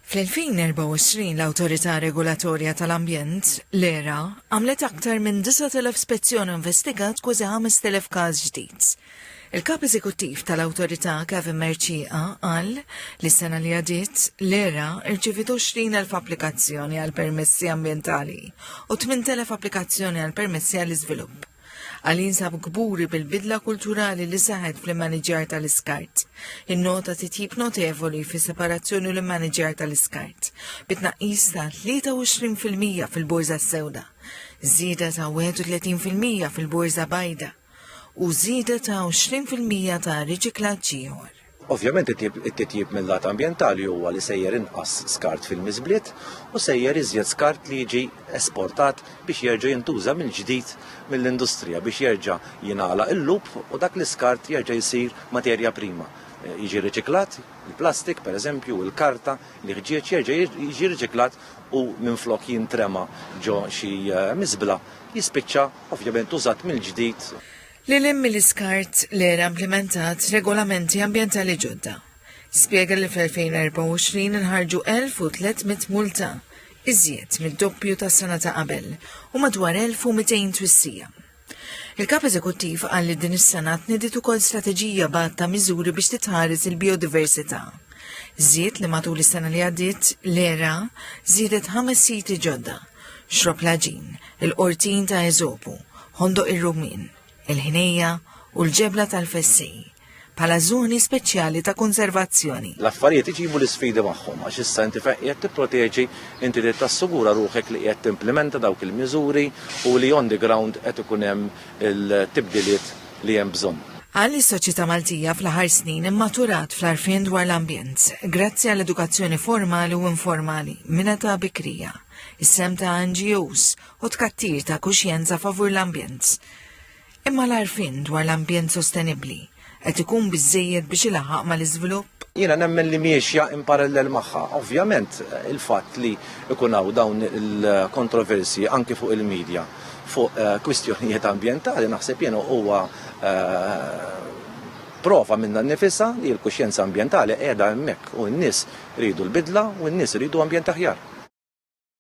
Fl-2024 l-Awtorità Regolatorja tal-Ambjent, l-ERA, għamlet aktar minn 9,000 spezzjoni investigat kważi 5,000 każ ġdid. Il-kap eżekuttiv tal-Awtorità Kevin Merċieqa qal li s-sena li għadiet l-ERA irċivit 20,000 applikazzjoni għal permessi ambjentali u 8,000 applikazzjoni għal permessi għal iżvilupp. Għalin sab gburi bil-bidla kulturali li saħed fl-manager tal-iskart. Il-nota titjib notevoli fi separazzjoni l-manager tal-iskart. Bitnaqis ta' 23% fil-borza s-sewda, zida ta' 31% fil-borza bajda u zida ta' 20% ta' riċiklaġġ ieħor. Ovvjament it-titjib mill-lat ambjentali huwa li sejjer inqas skart fil-miżbliet u sejjer iżjed skart li jiġi esportat biex jerġa' jintuża mill-ġdid mill-industrija biex jerġa' jingħalaq il-lub u dak l-iskart jerġa' jsir materja prima. Jiġi riċiklat, il-plastik pereżempju, il-karta li ħġieġ jerġa' jiġi riċiklat u minflok jintrema ġo xi miżbla jispiċċa ovvjament użat mill-ġdid. L-ilim mill-iskart l-ERA implementat regolamenti ambjentali ġodda. Spiega li fl-2024 nħarġu 1,300 multa, iżjed mid-doppju tas sena ta' qabel u madwar 1,200 twissija. Il-kap eżekuttiv qal li din is-sena tnidiet ukoll strateġija bgħat ta' miżuri biex titħares il-biodiversità. Żied li matul is-sena li għaddiet l-ERA żiedet 5 siti ġodda, Xrob Laġin, il-Qortin ta' Eżopu, Ħondoq ir-Rumin, il-Ħinejja u l-Ġebla tal-Fessej, bħala żoni speċjali ta' konservazzjoni. L-affarijiet iġibu l-isfidi magħhom għax issa inti qiegħed tipproteġi, inti trid tassugura ruħek li qiegħed timplementa dawk il-miżuri u li on the ground qed ikun hemm il-tibdiliet li hemm bżonn. Għalli s-soċjetà Maltija fl-aħħar snin immaturat fl-arfien dwar l-ambjent, grazzi għall-edukazzjoni formali u informali minn età bikrija, is-sem ta' NGOs u tkattir ta' kuxjenza favur l-ambjent. Imma l-arfin dwar l-ambjent sostenibli qed ikun biżżejjed biex ilaħħaq mal-iżvilupp? Jiena nemmen li miexja in parallel magħha. Ovvjament il-fatt li ikun hawn dawn il-kontroversji anke fuq il-medja fuq kwistjonijiet ambjentali naħseb jiena huwa prova minna nnifisha li l-kuxjenza ambjentali qiegħda hemmhekk u n-nies iridu l-bidla u n-nies iridu ambjent aħjar.